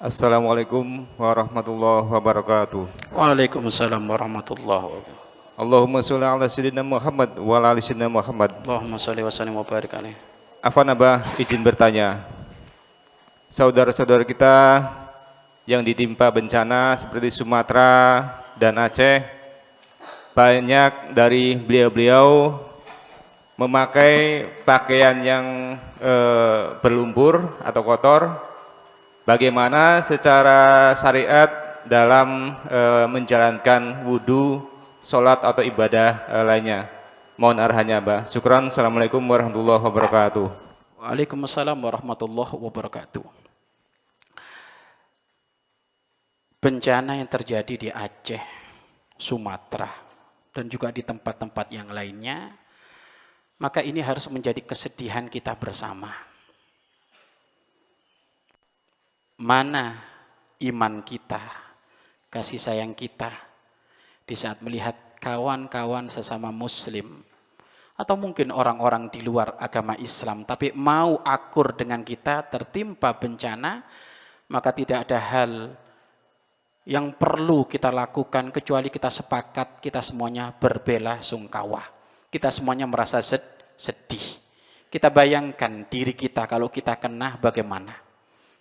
Assalamualaikum warahmatullahi wabarakatuh. Waalaikumsalam warahmatullahi wabarakatuh. Allahumma sholli ala sayyidina Muhammad wa ala ali sayyidina Muhammad. Allahumma sholli wa sallim wa barik alaih. Afwan Abah, izin bertanya. Saudara-saudara kita yang ditimpa bencana seperti Sumatera dan Aceh, banyak dari beliau-beliau memakai pakaian yang berlumpur atau kotor. Bagaimana secara syariat dalam menjalankan wudhu, sholat atau ibadah lainnya? Mohon arahannya, Mbak. Syukran. Assalamualaikum warahmatullahi wabarakatuh. Waalaikumsalam warahmatullahi wabarakatuh. Bencana yang terjadi di Aceh, Sumatera, dan juga di tempat-tempat yang lainnya, maka ini harus menjadi kesedihan kita bersama. Mana iman kita, kasih sayang kita di saat melihat kawan-kawan sesama muslim atau mungkin orang-orang di luar agama Islam tapi mau akur dengan kita tertimpa bencana, maka tidak ada hal yang perlu kita lakukan kecuali kita sepakat, kita semuanya berbela sungkawa, kita semuanya merasa sedih. Kita bayangkan diri kita kalau kita kena bagaimana.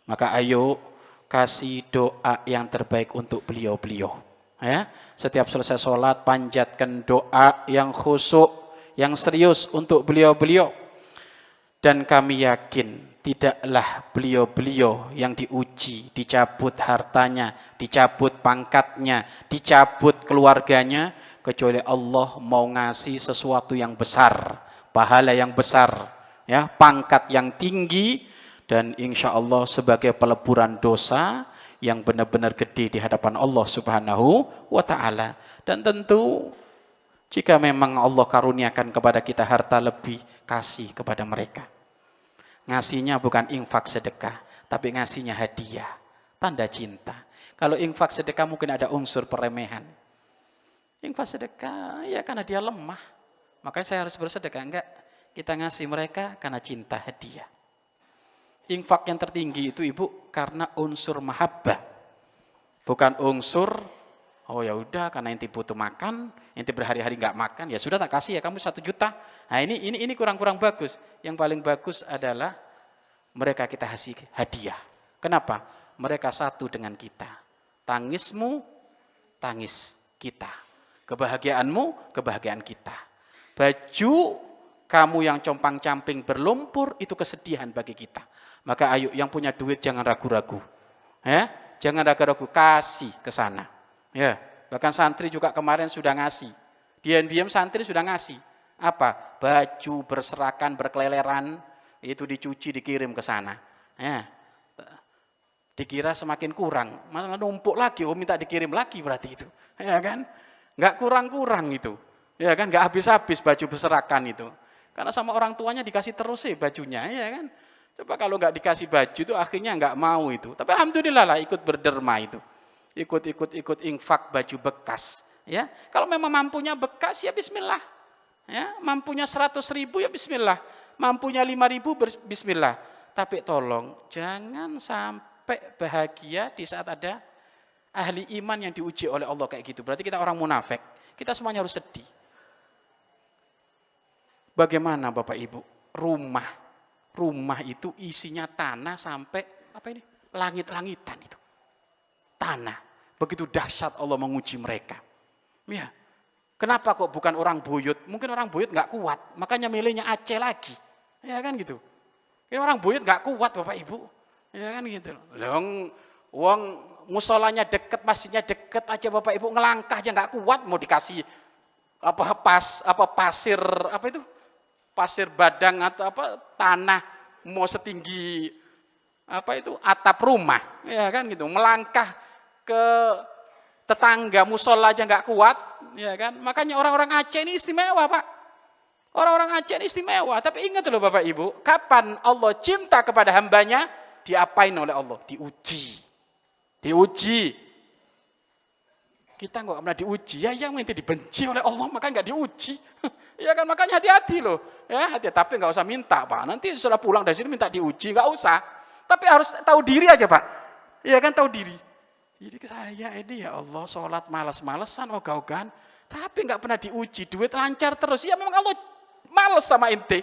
Maka ayo kasih doa yang terbaik untuk beliau-beliau. Ya, setiap selesai sholat panjatkan doa yang khusyuk, yang serius untuk beliau-beliau. Dan kami yakin tidaklah beliau-beliau yang diuji, dicabut hartanya, dicabut pangkatnya, dicabut keluarganya, kecuali Allah mau ngasih sesuatu yang besar, pahala yang besar, ya, pangkat yang tinggi. Dan insya Allah sebagai peleburan dosa yang benar-benar gede di hadapan Allah Subhanahu wa ta'ala. Dan tentu jika memang Allah karuniakan kepada kita harta lebih, kasih kepada mereka. Ngasihnya bukan infak sedekah, tapi ngasihnya hadiah, tanda cinta. Kalau infak sedekah mungkin ada unsur peremehan. Infak sedekah ya karena dia lemah, makanya saya harus bersedekah. Enggak, kita ngasih mereka karena cinta, hadiah. Infak yang tertinggi itu ibu karena unsur mahabbah, bukan unsur oh ya udah karena ente butuh makan, ente berhari-hari nggak makan, ya sudah tak kasih ya kamu 1 juta. Nah ini kurang bagus. Yang paling bagus adalah mereka kita kasih hadiah. Kenapa? Mereka satu dengan kita. Tangismu, tangis kita. Kebahagiaanmu, kebahagiaan kita. Baju kamu yang compang-camping berlumpur itu kesedihan bagi kita. Maka ayo yang punya duit jangan ragu-ragu. Ya, jangan ragu-ragu, kasih ke sana. Ya, bahkan santri juga kemarin sudah ngasih. Diam-diam santri sudah ngasih. Apa? Baju berserakan, berkeleleran, itu dicuci dikirim ke sana. Ya. Dikira semakin kurang, malah numpuk lagi, oh minta dikirim lagi berarti itu. Ya kan? Enggak kurang-kurang itu. Ya kan? Enggak habis-habis baju berserakan itu. Karena sama orang tuanya dikasih terus sih bajunya, ya kan? Coba kalau nggak dikasih baju itu akhirnya nggak mau itu. Tapi alhamdulillah lah ikut berderma itu. Ikut infak baju bekas. Ya, kalau memang mampunya bekas ya bismillah. Ya, mampunya 100.000 ya bismillah. Mampunya 5.000 bismillah. Tapi tolong jangan sampai bahagia di saat ada ahli iman yang diuji oleh Allah kayak gitu. Berarti kita orang munafik. Kita semuanya harus sedih. Bagaimana Bapak Ibu? Rumah itu isinya tanah sampai langit-langitan itu. Tanah. Begitu dahsyat Allah menguji mereka. Ya. Kenapa kok bukan orang buyut? Mungkin orang buyut nggak kuat, makanya milihnya Aceh lagi. Ya kan gitu. Ini orang buyut nggak kuat Bapak Ibu. Ya kan gitu. Wong musolanya deket, masjidnya deket aja Bapak Ibu ngelangkah aja nggak kuat, mau dikasih pasir pasir badang atau tanah mau setinggi atap rumah, ya kan gitu, melangkah ke tetangga musola aja nggak kuat, ya kan. Makanya orang-orang Aceh ini istimewa Pak, orang-orang Aceh ini istimewa. Tapi ingat loh Bapak Ibu, kapan Allah cinta kepada hambanya, diapain oleh Allah? Diuji. Kita nggak pernah diuji, ya yang nanti dibenci oleh Allah maka nggak diuji. Ya kan, makanya hati-hati loh. Ya, hati, tapi nggak usah minta Pak. Nanti setelah pulang dari sini minta diuji, nggak usah. Tapi harus tahu diri aja Pak. Iya kan, tahu diri. Jadi saya ini ya Allah sholat malas-malesan, ogah-ogahan, tapi nggak pernah diuji, duit lancar terus. Ya memang Allah males sama ente.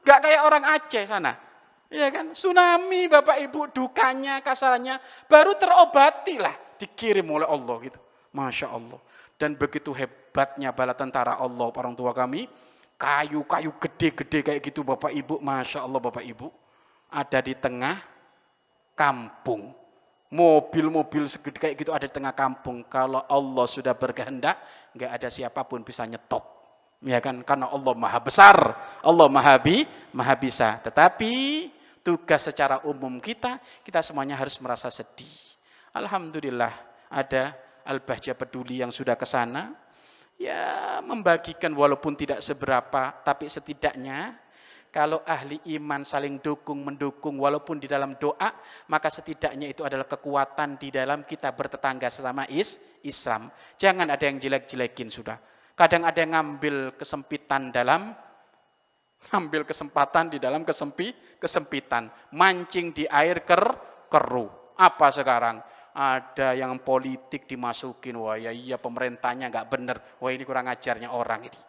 Nggak kayak orang Aceh sana. Iya kan, tsunami Bapak Ibu, dukanya, kasarannya, baru terobati lah, dikirim oleh Allah gitu. Masya Allah. Dan begitu hebatnya bala tentara Allah, orang tua kami, kayu-kayu gede-gede kayak gitu Bapak Ibu, Masya Allah Bapak Ibu, ada di tengah kampung. Mobil-mobil segede kayak gitu ada di tengah kampung. Kalau Allah sudah berkehendak, nggak ada siapapun bisa nyetop. Ya kan, karena Allah maha besar, Allah maha bisa. Tetapi tugas secara umum kita semuanya harus merasa sedih. Alhamdulillah ada Al-Bahjah Peduli yang sudah ke sana, ya membagikan walaupun tidak seberapa, tapi setidaknya kalau ahli iman saling mendukung walaupun di dalam doa, maka setidaknya itu adalah kekuatan di dalam kita bertetangga sesama Islam. Jangan ada yang jelek-jelekin sudah. Kadang ada yang ngambil kesempatan di dalam kesempitan, mancing di air keruh. Apa sekarang? Ada yang politik dimasukin, wah ya iya pemerintahnya nggak bener, wah ini kurang ajarnya orang ini.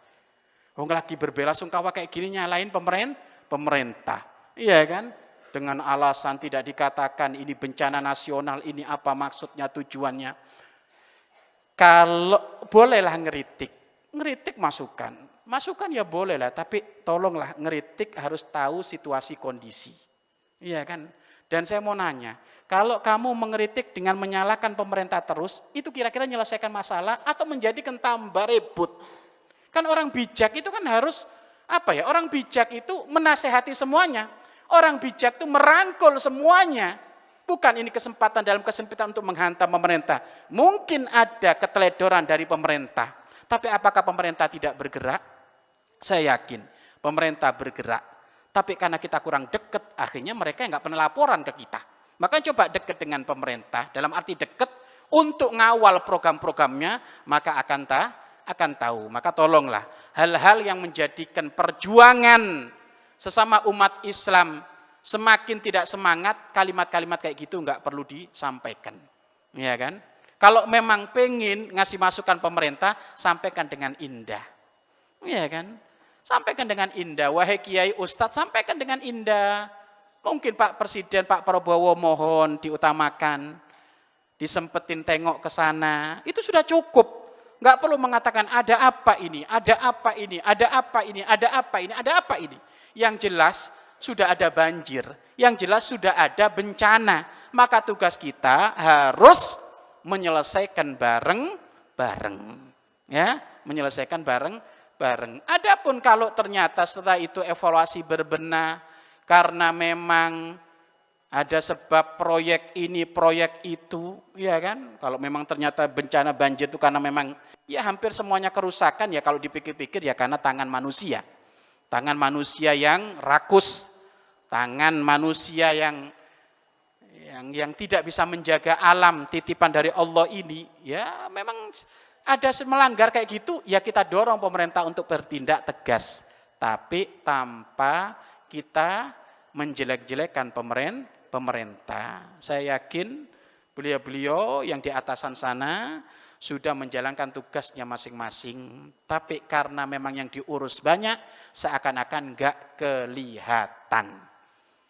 Wong lagi berbela-sungkawa kayak gini nyalain pemerintah. Iya kan? Dengan alasan tidak dikatakan ini bencana nasional, ini apa maksudnya, tujuannya. Kalau bolehlah ngeritik masukan. Masukan ya bolehlah, tapi tolonglah ngeritik harus tahu situasi kondisi. Iya kan? Dan saya mau nanya, kalau kamu mengeritik dengan menyalahkan pemerintah terus, itu kira-kira menyelesaikan masalah atau menjadikan tambah ribut? Kan orang bijak itu kan harus, orang bijak itu menasehati semuanya. Orang bijak itu merangkul semuanya. Bukan ini kesempatan dalam kesempitan untuk menghantam pemerintah. Mungkin ada keteledoran dari pemerintah. Tapi apakah pemerintah tidak bergerak? Saya yakin pemerintah bergerak. Tapi karena kita kurang dekat, akhirnya mereka nggak pernah laporan ke kita. Maka coba dekat dengan pemerintah, dalam arti dekat untuk ngawal program-programnya, maka akan tahu. Maka tolonglah hal-hal yang menjadikan perjuangan sesama umat Islam semakin tidak semangat, kalimat-kalimat kayak gitu nggak perlu disampaikan. Ya kan? Kalau memang pengen ngasih masukan pemerintah, sampaikan dengan indah. Ya kan? Sampaikan dengan indah. Wahai Kiai Ustadz, sampaikan dengan indah. Mungkin Pak Presiden, Pak Prabowo mohon diutamakan, disempetin tengok ke sana. Itu sudah cukup. Nggak perlu mengatakan ada apa ini, ada apa ini, ada apa ini, ada apa ini, ada apa ini. Yang jelas sudah ada banjir, yang jelas sudah ada bencana. Maka tugas kita harus menyelesaikan bareng-bareng. Ya, menyelesaikan bareng-bareng. Adapun kalau ternyata setelah itu evaluasi berbenah karena memang ada sebab proyek ini, proyek itu, ya kan? Kalau memang ternyata bencana banjir itu karena memang ya hampir semuanya kerusakan, ya kalau dipikir-pikir ya karena tangan manusia. Tangan manusia yang rakus, tangan manusia yang tidak bisa menjaga alam titipan dari Allah ini, ya memang ada melanggar kayak gitu, ya kita dorong pemerintah untuk bertindak tegas. Tapi tanpa kita menjelek-jelekan pemerintah. Saya yakin beliau-beliau yang di atasan sana sudah menjalankan tugasnya masing-masing. Tapi karena memang yang diurus banyak, seakan-akan enggak kelihatan.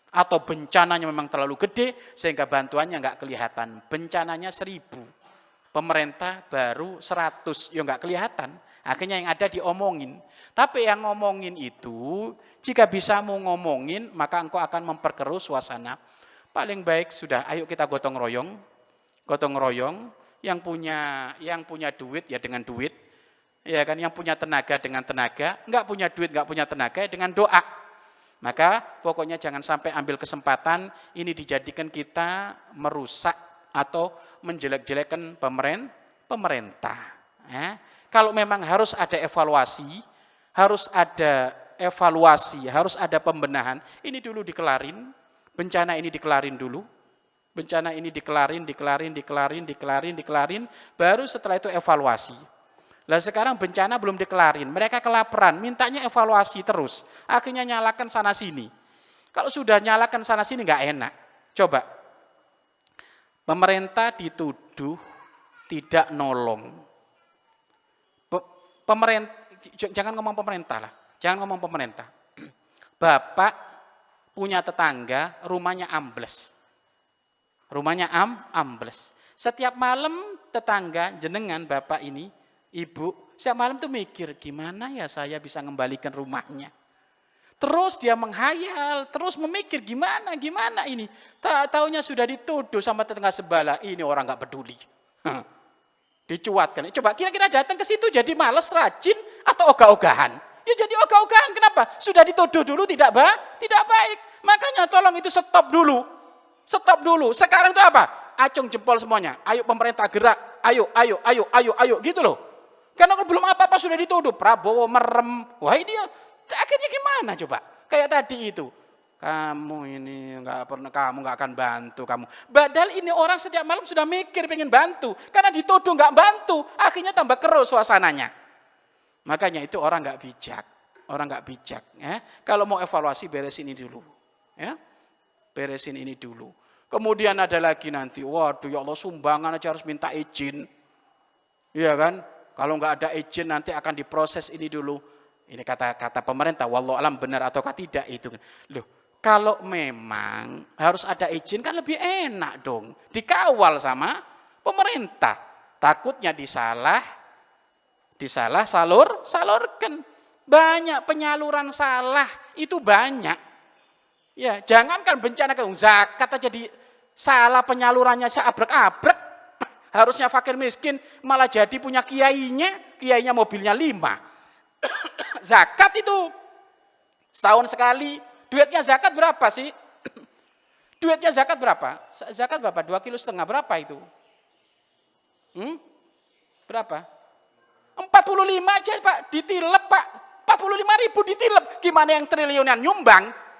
Atau bencananya memang terlalu gede, sehingga bantuannya enggak kelihatan. Bencananya 1000, pemerintah baru 100, ya enggak kelihatan. Akhirnya yang ada diomongin. Tapi yang ngomongin itu, jika bisa mau ngomongin, maka engkau akan memperkeruh suasana. Paling baik sudah, ayo kita gotong royong, yang punya duit ya dengan duit, ya kan, yang punya tenaga dengan tenaga, enggak punya duit, enggak punya tenaga ya dengan doa. Maka pokoknya jangan sampai ambil kesempatan ini dijadikan kita merusak atau menjelek-jelekan pemerintah. Ya. Kalau memang harus ada evaluasi, harus ada pembenahan, ini dulu dikelarin. Bencana ini dikelarin dulu. Bencana ini dikelarin, baru setelah itu evaluasi. Lah sekarang bencana belum dikelarin, mereka kelaparan, mintanya evaluasi terus. Akhirnya nyalakan sana sini. Kalau sudah nyalakan sana sini nggak enak. Coba, Pemerintah dituduh tidak nolong. Pemerintah, jangan ngomong pemerintah lah, jangan ngomong pemerintah. Bapak punya tetangga, rumahnya ambles. Rumahnya ambles. Setiap malam tetangga, jenengan bapak ini, ibu, setiap malam tuh mikir, gimana ya saya bisa ngembalikan rumahnya. Terus dia menghayal, terus memikir gimana ini. Taunya sudah dituduh sama tetangga sebelah, ini orang gak peduli. Dicuatkan. Coba kira-kira datang ke situ jadi males, rajin, atau ogah-ogahan? Ya jadi ogah-ogahan, kenapa? Sudah dituduh dulu tidak baik. Makanya tolong itu stop dulu. Stop dulu. Sekarang itu apa? Acung jempol semuanya. Ayo pemerintah gerak. Ayo. Gitu loh. Karena kalau belum apa-apa sudah dituduh. Prabowo merem. Wah ini akhirnya gimana coba? Kayak tadi itu. Kamu ini kamu nggak akan bantu kamu. Padahal ini orang setiap malam sudah mikir pengen bantu. Karena dituduh nggak bantu. Akhirnya tambah keruh suasananya. Makanya itu orang nggak bijak. Orang nggak bijak. Ya. Kalau mau evaluasi beresin ini dulu. Ya. Beresin ini dulu. Kemudian ada lagi nanti, waduh ya Allah sumbangan aja harus minta izin. Iya kan? Kalau nggak ada izin nanti akan diproses ini dulu. Ini kata pemerintah, wallahu alam benar ataukah tidak itu. Loh, kalau memang harus ada izin kan lebih enak dong. Dikawal sama pemerintah. Takutnya salurkan. Banyak penyaluran salah, itu banyak. Ya, jangankan bencana zakat aja salah penyalurannya seabrek-abrek. Harusnya fakir miskin malah jadi punya kiainya mobilnya 5. Zakat itu setahun sekali. Duitnya zakat berapa sih? Duitnya zakat berapa? Zakat berapa? 2,5 kilo berapa itu? Berapa? 45 aja Pak, ditilep Pak. 45.000 ditilep. Gimana yang triliunan nyumbang?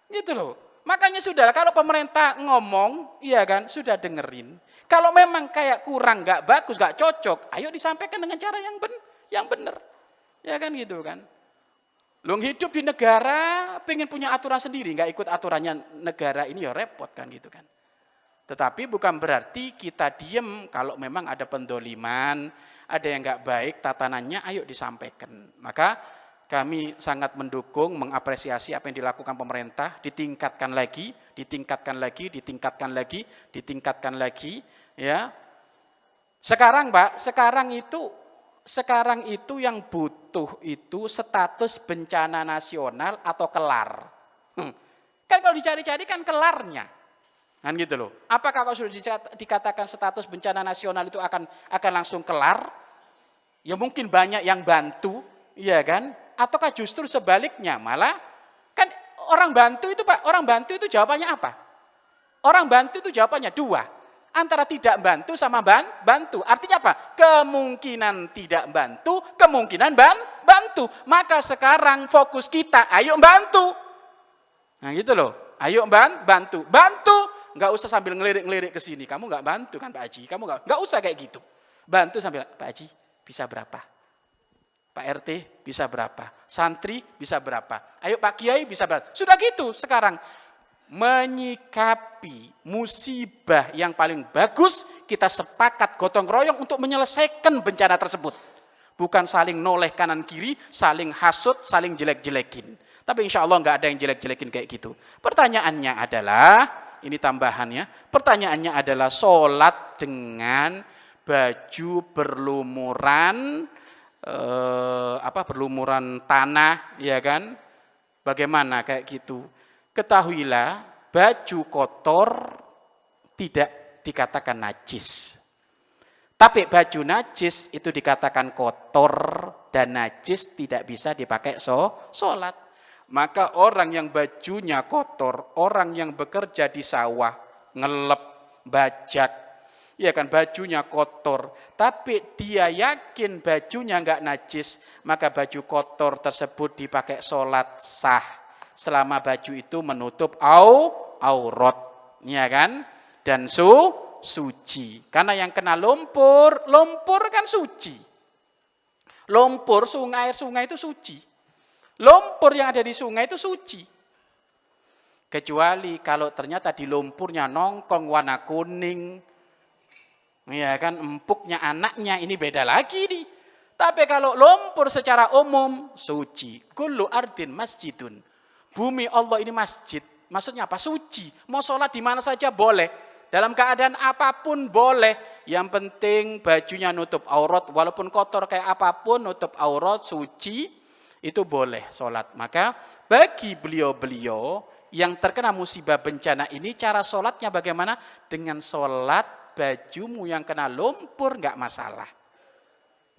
Gitu loh. Makanya sudah, kalau pemerintah ngomong, iya kan, sudah dengerin. Kalau memang kayak kurang, nggak bagus, nggak cocok, ayo disampaikan dengan cara yang benar. Ya kan gitu kan. Lu hidup di negara, pengen punya aturan sendiri, nggak ikut aturannya negara ini ya repot kan gitu kan. Tetapi bukan berarti kita diem kalau memang ada pendoliman, ada yang nggak baik tatanannya, ayo disampaikan. Maka kami sangat mendukung, mengapresiasi apa yang dilakukan pemerintah, ditingkatkan lagi, ya. Sekarang Pak, sekarang itu yang butuh itu status bencana nasional atau kelar. Kan kalau dicari-cari kan kelarnya. Kan gitu loh. Apakah kalau sudah dikatakan status bencana nasional itu akan langsung kelar? Ya mungkin banyak yang bantu, iya kan? Ataukah justru sebaliknya, malah kan orang bantu itu jawabannya apa? Orang bantu itu jawabannya 2. Antara tidak bantu sama bantu. Artinya apa? Kemungkinan tidak bantu, kemungkinan bantu. Maka sekarang fokus kita, ayo bantu. Nah gitu loh, ayo bantu. Nggak usah sambil ngelirik ke sini. Kamu nggak bantu kan Pak Haji? Kamu nggak usah kayak gitu. Bantu sambil, Pak Haji bisa berapa? Pak RT bisa berapa? Santri bisa berapa? Ayo Pak Kiai bisa berapa? Sudah gitu sekarang. Menyikapi musibah yang paling bagus, kita sepakat gotong royong untuk menyelesaikan bencana tersebut. Bukan saling noleh kanan kiri, saling hasut, saling jelek-jelekin. Tapi insya Allah nggak ada yang jelek-jelekin kayak gitu. Pertanyaannya adalah, ini tambahannya, pertanyaannya adalah sholat dengan baju berlumuran, berlumuran tanah, ya kan? Bagaimana kayak gitu? Ketahuilah, baju kotor tidak dikatakan najis. Tapi baju najis itu dikatakan kotor dan najis tidak bisa dipakai sholat. Maka orang yang bajunya kotor, orang yang bekerja di sawah, ngelep, bajak, ya kan bajunya kotor, tapi dia yakin bajunya enggak najis, maka baju kotor tersebut dipakai sholat sah, selama baju itu menutup aurat, ya kan, dan suci. Karena yang kena lumpur kan suci. Lumpur sungai itu suci. Lumpur yang ada di sungai itu suci. Kecuali kalau ternyata di lumpurnya nongkrong warna kuning, ya kan, empuknya anaknya, ini beda lagi nih. Tapi kalau lumpur secara umum suci, kullu ardin masjidun. Bumi Allah ini masjid. Maksudnya apa? Suci. Mau sholat di mana saja boleh. Dalam keadaan apapun boleh. Yang penting bajunya nutup aurat, walaupun kotor kayak apapun nutup aurat, suci, itu boleh sholat. Maka bagi beliau-beliau yang terkena musibah bencana ini, cara sholatnya bagaimana? Dengan sholat bajumu yang kena lumpur nggak masalah,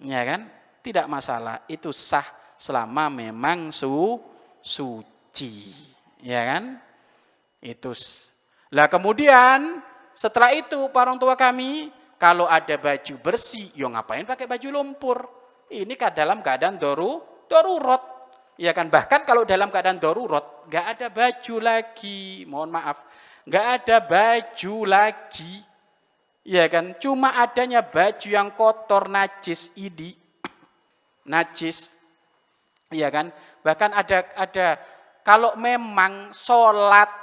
ya kan? Tidak masalah, itu sah selama memang suci, ya kan? Itu. Lah kemudian setelah itu para orang tua kami, kalau ada baju bersih, yo ngapain pakai baju lumpur? Ini kan dalam keadaan darurat. Ya kan, bahkan kalau dalam keadaan darurat nggak ada baju lagi, mohon maaf, nggak ada baju lagi, ya kan, cuma adanya baju yang kotor, najis, najis, ya kan, bahkan ada kalau memang sholat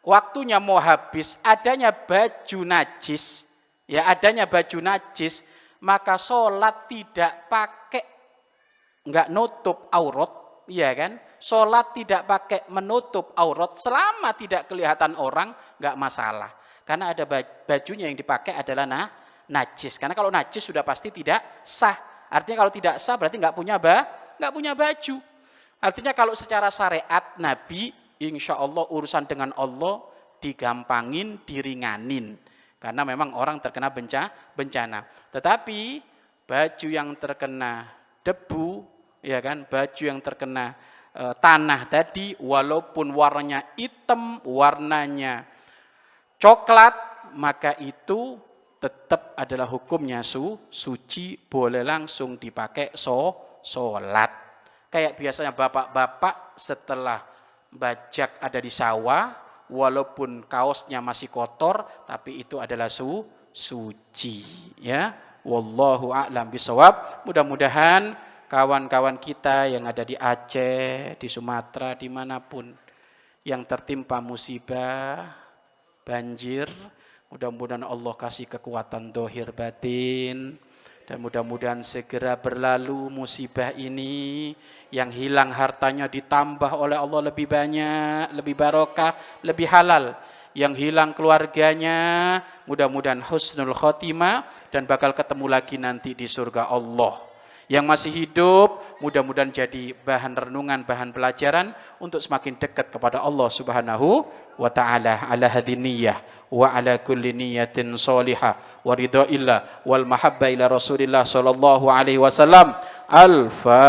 waktunya mau habis, adanya baju najis, ya adanya baju najis, maka sholat tidak pakai nggak nutup aurat, ya kan? Sholat tidak pakai menutup aurat selama tidak kelihatan orang, nggak masalah. Karena ada bajunya yang dipakai adalah najis. Karena kalau najis sudah pasti tidak sah. Artinya kalau tidak sah berarti nggak punya baju. Artinya kalau secara syariat Nabi, insya Allah urusan dengan Allah digampangin, diringanin. Karena memang orang terkena bencana. Tetapi baju yang terkena debu, ya kan, baju yang terkena tanah tadi, walaupun warnanya hitam, warnanya coklat, maka itu tetap adalah hukumnya suci, boleh langsung dipakai sholat. Kayak biasanya bapak-bapak setelah bajak ada di sawah, walaupun kaosnya masih kotor, tapi itu adalah suci, ya. Wallahu a'lam bishawab. Mudah-mudahan kawan-kawan kita yang ada di Aceh, di Sumatera, dimanapun yang tertimpa musibah, banjir, mudah-mudahan Allah kasih kekuatan dohir batin, dan mudah-mudahan segera berlalu musibah ini, yang hilang hartanya ditambah oleh Allah lebih banyak, lebih barokah, lebih halal. Yang hilang keluarganya, mudah-mudahan husnul khotimah dan bakal ketemu lagi nanti di surga Allah. Yang masih hidup, mudah-mudahan jadi bahan renungan, bahan pelajaran untuk semakin dekat kepada Allah Subhanahu wa ta'ala. Ala hadiniyah wa ala kulli niyatin salihah wa ridhaillah wal mahabba ila Rasulillah sallallahu alaihi wasallam. Al-Fatihah.